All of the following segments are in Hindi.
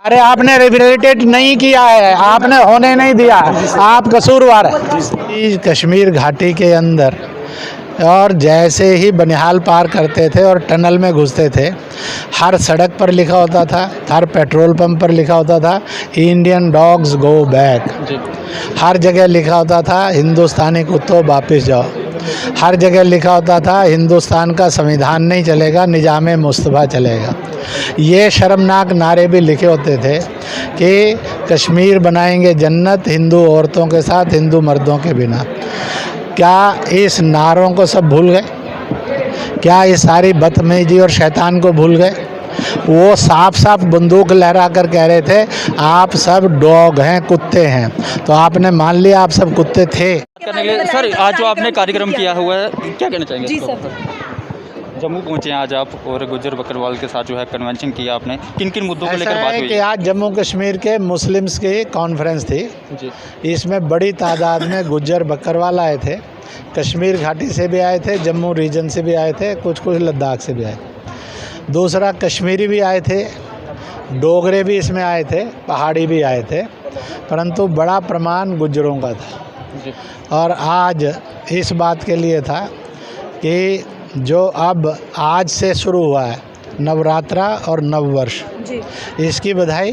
अरे आपने रिहैबिलिटेट नहीं किया है, आपने होने नहीं दिया, आप कसूरवार है। कश्मीर घाटी के अंदर और जैसे ही बनिहाल पार करते थे और टनल में घुसते थे, हर सड़क पर लिखा होता था, हर पेट्रोल पंप पर लिखा होता था, इंडियन डॉग्स गो बैक। हर जगह लिखा होता था, हिंदुस्तानी कुत्तों वापस जाओ। हर जगह लिखा होता था, हिंदुस्तान का संविधान नहीं चलेगा, निज़ाम मुस्तफ़ा चलेगा। ये शर्मनाक नारे भी लिखे होते थे कि कश्मीर बनाएंगे जन्नत, हिंदू औरतों के साथ, हिंदू मर्दों के बिना। क्या इस नारों को सब भूल गए? क्या ये सारी बदतमीजी और शैतान को भूल गए? वो साफ साफ बंदूक लहरा कर कह रहे थे आप सब डॉग हैं, कुत्ते हैं। तो आपने मान लिया आप सब कुत्ते थे। करने के लिए सर, आज जो आपने कार्यक्रम किया हुआ है, क्या कहना चाहेंगे? जी इसको? सर, जम्मू पहुंचे हैं आज आप और गुज्जर बकरवाल के साथ जो है कन्वेंशन किया आपने, किन किन मुद्दों को ऐसा लेकर बात है हुई? कि आज जम्मू कश्मीर के मुस्लिम्स की कॉन्फ्रेंस थी। जी इसमें बड़ी तादाद में गुज्जर बकरवाल आए थे, कश्मीर घाटी से भी आए थे, जम्मू रीजन से भी आए थे, कुछ लद्दाख से भी आए। दूसरा कश्मीरी भी आए थे, डोगरे भी इसमें आए थे, पहाड़ी भी आए थे, परंतु बड़ा प्रमाण गुज्जरों का था। जी और आज इस बात के लिए था कि जो अब आज से शुरू हुआ है नवरात्रा और नववर्ष, जी इसकी बधाई।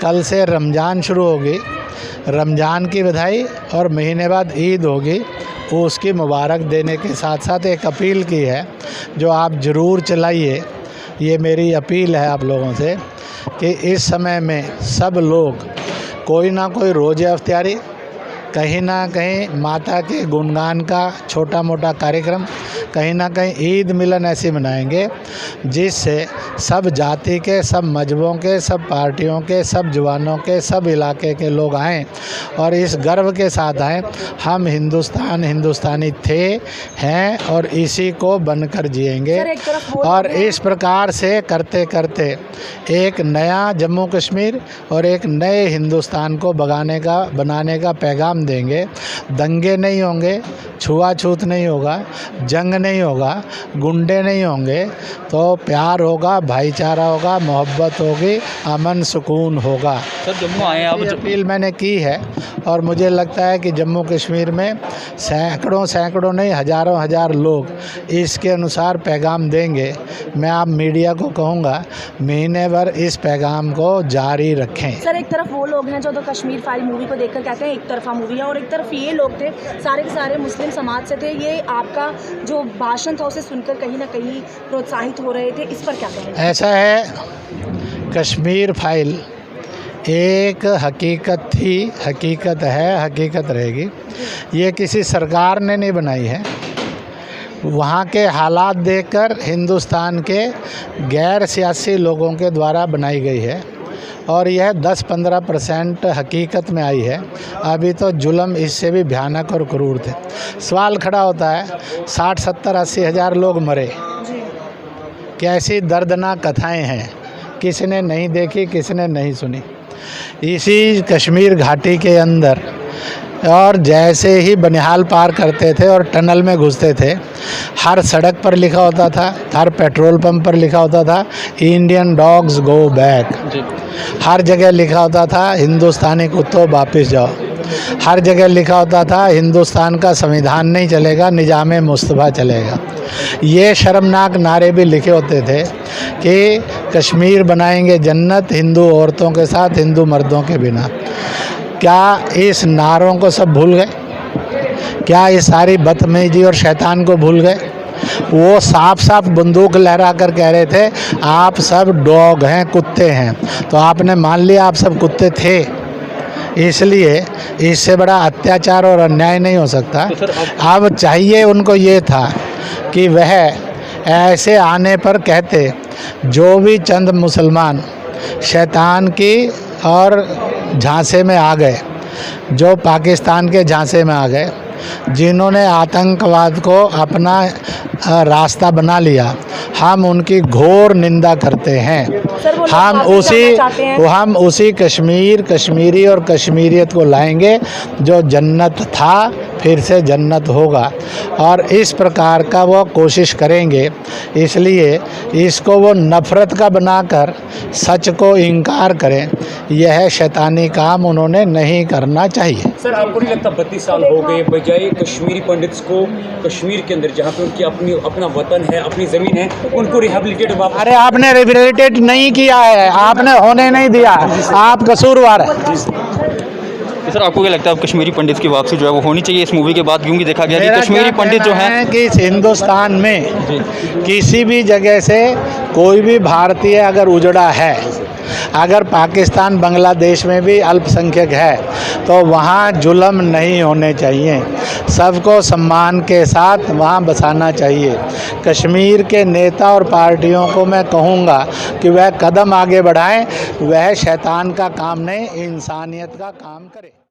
कल से रमज़ान शुरू होगी, रमज़ान की बधाई, और महीने बाद ईद होगी, वो उसकी मुबारक देने के साथ साथ एक अपील की है जो आप ज़रूर चलाइए। ये मेरी अपील है आप लोगों से कि इस समय में सब लोग कोई ना कोई रोज़े अफ्तारी, कहीं ना कहीं माता के गुणगान का छोटा मोटा कार्यक्रम, कहीं ना कहीं ईद मिलन ऐसी मनाएंगे जिससे सब जाति के, सब मजहबों के, सब पार्टियों के, सब जवानों के, सब इलाके के लोग आएँ और इस गर्व के साथ आएँ हम हिंदुस्तानी थे, हैं और इसी को बनकर जिएंगे। सर, एक तरफ वो और इस प्रकार से करते करते एक नया जम्मू कश्मीर और एक नए हिंदुस्तान को बनाने का पैगाम देंगे। दंगे नहीं होंगे, छुआछूत नहीं होगा, जंग नहीं होगा, गुंडे नहीं होंगे, तो प्यार होगा, भाईचारा होगा, मोहब्बत होगी, अमन सुकून होगा। सर, जम्मू आए हैं आप। ये अपील मैंने की है और मुझे लगता है कि जम्मू कश्मीर में सैकड़ों नहीं हज़ार लोग इसके अनुसार पैगाम देंगे। मैं आप मीडिया को कहूँगा महीने भर इस पैगाम को जारी रखें। सर, एक तरफ वो लोग हैं जो तो कश्मीर फाइल मूवी को देखकर कहते हैं एक तरफा मूवी है, और एक तरफ ये लोग थे सारे के सारे मुस्लिम समाज से थे, ये आपका जो भाषण था उसे सुनकर कहीं ना कहीं प्रोत्साहित हो रहे थे, इस पर क्या कहेंगे? ऐसा है, कश्मीर फाइल एक हकीकत थी, हकीकत है, हकीकत रहेगी। ये किसी सरकार ने नहीं बनाई है, वहाँ के हालात देखकर हिंदुस्तान के गैर सियासी लोगों के द्वारा बनाई गई है और यह 10-15% हकीकत में आई है। अभी तो जुल्म इससे भी भयानक और क्रूर थे। सवाल खड़ा होता है 60-70-80 हज़ार लोग मरे, कैसी दर्दनाक कथाएं हैं, किसने नहीं देखी, किसने नहीं सुनी। इसी कश्मीर घाटी के अंदर और जैसे ही बनिहाल पार करते थे और टनल में घुसते थे, हर सड़क पर लिखा होता था, हर पेट्रोल पंप पर लिखा होता था, इंडियन डॉग्स गो बैक। हर जगह लिखा होता था, हिंदुस्तानी कुत्तों वापस जाओ। हर जगह लिखा होता था, हिंदुस्तान का संविधान नहीं चलेगा, निज़ाम मुस्तफ़ा चलेगा। ये शर्मनाक नारे भी लिखे होते थे कि कश्मीर बनाएंगे जन्नत, हिंदू औरतों के साथ, हिंदू मर्दों के बिना। क्या इस नारों को सब भूल गए? क्या ये सारी बदतमीजी और शैतान को भूल गए? वो साफ साफ बंदूक लहरा कर कह रहे थे आप सब डॉग हैं, कुत्ते हैं। तो आपने मान लिया आप सब कुत्ते थे, इसलिए इससे बड़ा अत्याचार और अन्याय नहीं हो सकता। अब चाहिए उनको ये था कि वह ऐसे आने पर कहते जो भी चंद मुसलमान शैतान की और झांसे में आ गए, जो पाकिस्तान के झांसे में आ गए, जिन्होंने आतंकवाद को अपना रास्ता बना लिया, हम उनकी घोर निंदा करते हैं। सर, वो लोग हम वापस जाना चाहते हैं। हम उसी कश्मीरी और कश्मीरियत को लाएंगे जो जन्नत था, फिर से जन्नत होगा, और इस प्रकार का वो कोशिश करेंगे। इसलिए इसको वो नफ़रत का बनाकर सच को इनकार करें, यह शैतानी काम उन्होंने नहीं करना चाहिए। सर, आपको नहीं लगता 32 साल हो गए, बजाय कश्मीरी पंडित्स को कश्मीर के अंदर जहाँ पे उनकी अपना वतन है, अपनी ज़मीन है, उनको रिहेबिलिटेट वापस? अरे आपने रिहेबिलिटेट नहीं किया है, आपने होने नहीं दिया, आप कसूरवार है। तो सर, आपको क्या लगता है अब कश्मीरी पंडित की वापसी जो है वो होनी चाहिए इस मूवी के बाद, क्योंकि देखा गया मेरा कि कश्मीरी क्या पंडित जो कहना हैं कि इस हिंदुस्तान में किसी भी जगह से कोई भी भारतीय अगर उजड़ा है, अगर पाकिस्तान बांग्लादेश में भी अल्पसंख्यक है, तो वहाँ जुल्म नहीं होने चाहिए, सबको सम्मान के साथ वहाँ बसाना चाहिए। कश्मीर के नेता और पार्टियों को मैं कहूँगा कि वह कदम आगे बढ़ाएं, वह शैतान का काम नहीं, इंसानियत का काम करें।